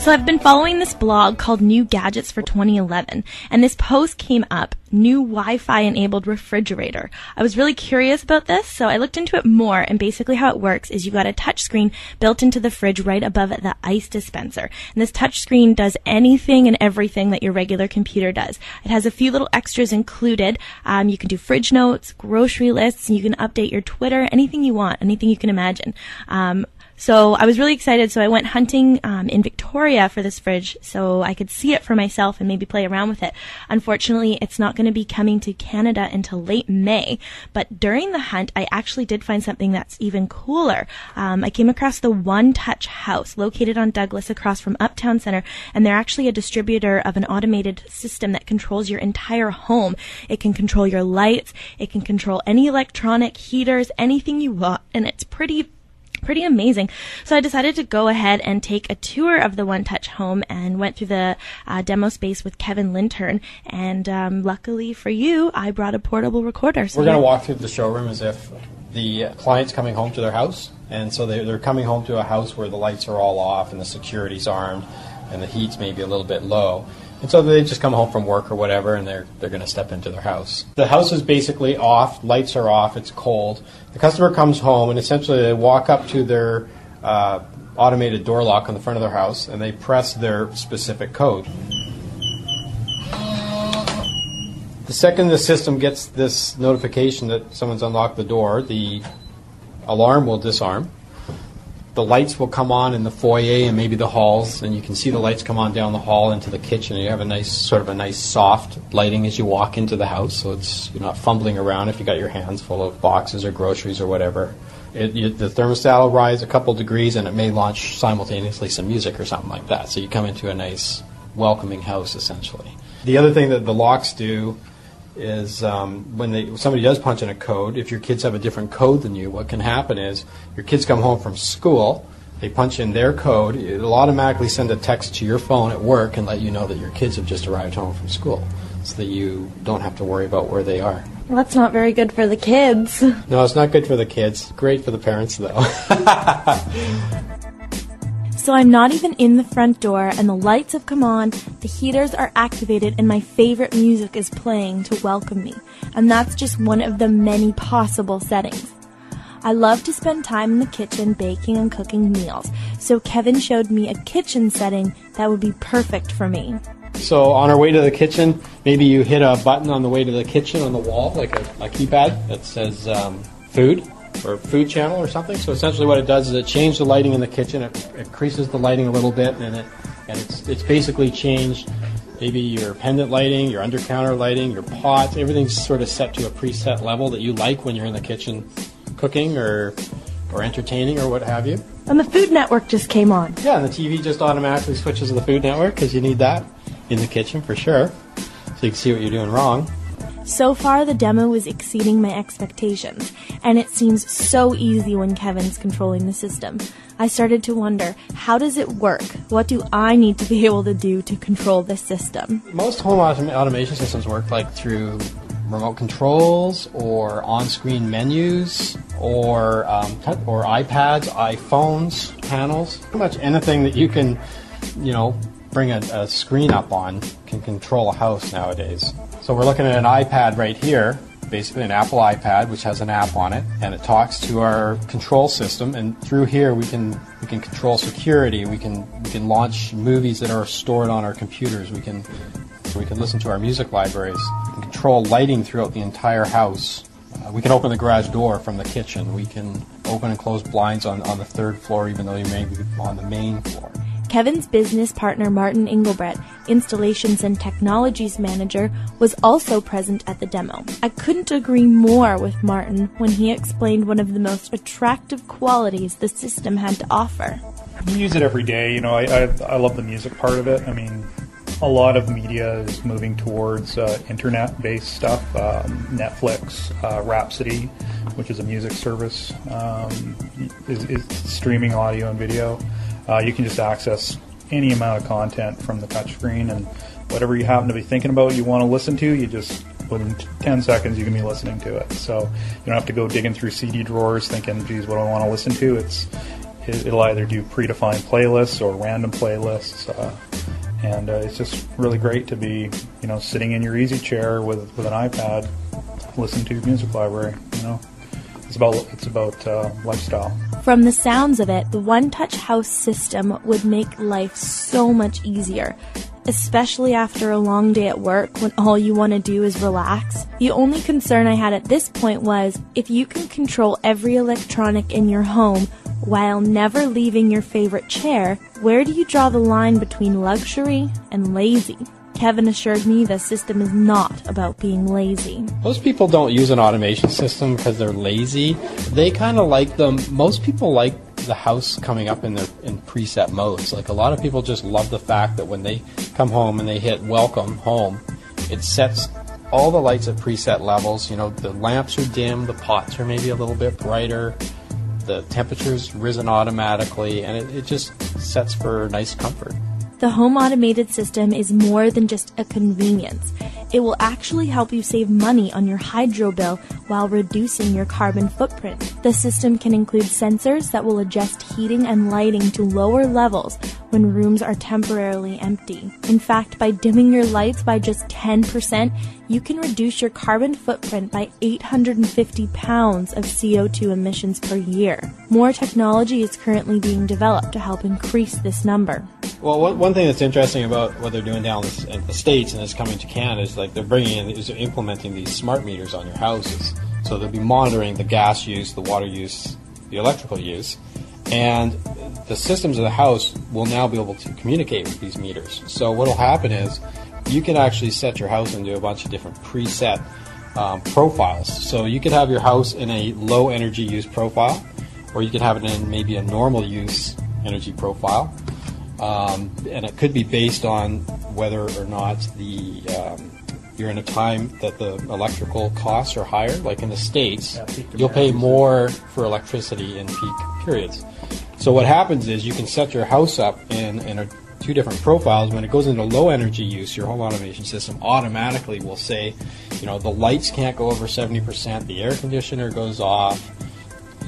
So I've been following this blog called New Gadgets for 2011, and this post came up, new Wi-Fi enabled refrigerator. I was really curious about this, so I looked into it more, and basically how it works is you've got a touch screen built into the fridge right above the ice dispenser. And this touch screen does anything and everything that your regular computer does. It has a few little extras included. You can do fridge notes, grocery lists, and you can update your Twitter, anything you want, anything you can imagine. So I was really excited, so I went hunting in Victoria for this fridge so I could see it for myself and maybe play around with it. Unfortunately, it's not going to be coming to Canada until late May, but during the hunt, I actually did find something that's even cooler. I came across the One Touch House, located on Douglas across from Uptown Center, and they're actually a distributor of an automated system that controls your entire home. It can control your lights, it can control any electronic heaters, anything you want, and it's pretty amazing. So I decided to go ahead and take a tour of the One Touch home and went through the demo space with Kevin Lintern. And luckily for you, I brought a portable recorder. So we're going to walk through the showroom as if the client's coming home to their house. And so they're coming home to a house where the lights are all off and the security's armed and the heat's maybe a little bit low. And so they just come home from work or whatever, and they're going to step into their house. The house is basically off, lights are off, it's cold. The customer comes home, and essentially they walk up to their automated door lock on the front of their house, and they press their specific code. The second the system gets this notification that someone's unlocked the door, the alarm will disarm. The lights will come on in the foyer and maybe the halls, and you can see the lights come on down the hall into the kitchen. You have a nice soft lighting as you walk into the house, so you're not fumbling around if you got your hands full of boxes or groceries or whatever. The thermostat will rise a couple degrees, and it may launch simultaneously some music or something like that. So you come into a nice, welcoming house, essentially. The other thing that the locks do is when somebody does punch in a code, if your kids have a different code than you, what can happen is your kids come home from school, they punch in their code, it'll automatically send a text to your phone at work and let you know that your kids have just arrived home from school, so that you don't have to worry about where they are. Well, that's not very good for the kids. No, it's not good for the kids. Great for the parents, though. So I'm not even in the front door, and the lights have come on, the heaters are activated, and my favorite music is playing to welcome me. And that's just one of the many possible settings. I love to spend time in the kitchen baking and cooking meals, so Kevin showed me a kitchen setting that would be perfect for me. So on our way to the kitchen, maybe you hit a button on the way to the kitchen on the wall, like a keypad that says food. Or food channel or something. So essentially what it does is it changes the lighting in the kitchen, it increases the lighting a little bit, and it's basically changed maybe your pendant lighting, your under counter lighting, your pots, everything's sort of set to a preset level that you like when you're in the kitchen cooking or entertaining or what have you. And the Food Network just came on. Yeah, and the TV just automatically switches to the Food Network because you need that in the kitchen for sure, so you can see what you're doing wrong. So far, the demo is exceeding my expectations, and it seems so easy when Kevin's controlling the system. I started to wonder, how does it work? What do I need to be able to do to control this system? Most home automation systems work like through remote controls or on-screen menus or iPads, iPhones, panels. Pretty much anything that you can, bring a screen up on can control a house nowadays. So we're looking at an iPad right here, basically an Apple iPad, which has an app on it, and it talks to our control system. And through here, we can control security. We can launch movies that are stored on our computers. We can listen to our music libraries. We can control lighting throughout the entire house. We can open the garage door from the kitchen. We can open and close blinds on the third floor, even though you may be on the main floor. Kevin's business partner Martin Engelbrett, Installations and Technologies Manager, was also present at the demo. I couldn't agree more with Martin when he explained one of the most attractive qualities the system had to offer. We use it every day. I love the music part of it. I mean, a lot of media is moving towards internet-based stuff. Netflix, Rhapsody, which is a music service, is streaming audio and video. You can just access any amount of content from the touchscreen, and whatever you happen to be thinking about you want to listen to, you just, within 10 seconds, you can be listening to it. So you don't have to go digging through CD drawers thinking, geez, what do I want to listen to? it'll either do predefined playlists or random playlists. And it's just really great to be, sitting in your easy chair with an iPad, listening to your music library. It's about lifestyle. From the sounds of it, the One Touch House system would make life so much easier, especially after a long day at work when all you want to do is relax. The only concern I had at this point was, if you can control every electronic in your home while never leaving your favorite chair, where do you draw the line between luxury and lazy? Kevin assured me the system is not about being lazy. Most people don't use an automation system because they're lazy. They kind of like them. Most people like the house coming up in preset modes. Like, a lot of people just love the fact that when they come home and they hit welcome home, it sets all the lights at preset levels. The lamps are dim, the pots are maybe a little bit brighter, the temperature's risen automatically, and it just sets for nice comfort. The home automated system is more than just a convenience. It will actually help you save money on your hydro bill while reducing your carbon footprint. The system can include sensors that will adjust heating and lighting to lower levels when rooms are temporarily empty. In fact, by dimming your lights by just 10%, you can reduce your carbon footprint by 850 pounds of CO2 emissions per year. More technology is currently being developed to help increase this number. Well, one thing that's interesting about what they're doing down in the States and is coming to Canada is they're implementing these smart meters on your houses. So they'll be monitoring the gas use, the water use, the electrical use, and the systems of the house will now be able to communicate with these meters. So what will happen is you can actually set your house into a bunch of different preset profiles. So you could have your house in a low energy use profile, or you could have it in maybe a normal use energy profile. And it could be based on whether or not you're in a time that the electrical costs are higher. Like in the States, you'll pay more for electricity in peak periods. So what happens is you can set your house up in two different profiles. When it goes into low energy use, your home automation system automatically will say, the lights can't go over 70%, the air conditioner goes off.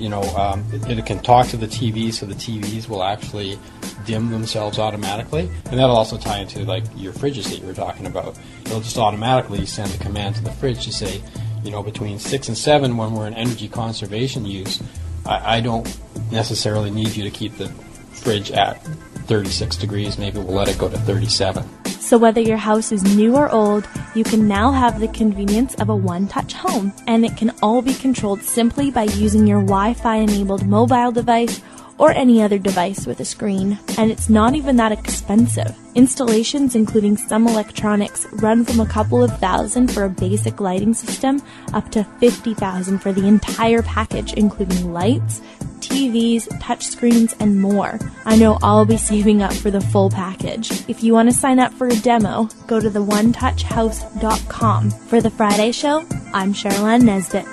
It can talk to the TV, so the TVs will actually dim themselves automatically. And that'll also tie into your fridges that you were talking about. It'll just automatically send a command to the fridge to say, between 6 and 7 when we're in energy conservation use, I don't necessarily need you to keep the fridge at 36 degrees. Maybe we'll let it go to 37. So whether your house is new or old, you can now have the convenience of a one-touch home, and it can all be controlled simply by using your Wi-Fi enabled mobile device or any other device with a screen. And it's not even that expensive. Installations, including some electronics, run from a couple of $1,000 for a basic lighting system up to $50,000 for the entire package, including lights, TVs, touchscreens, and more. I know I'll be saving up for the full package. If you want to sign up for a demo, go to theonetouchhouse.com. For the Friday Show, I'm Charlene Nesbitt.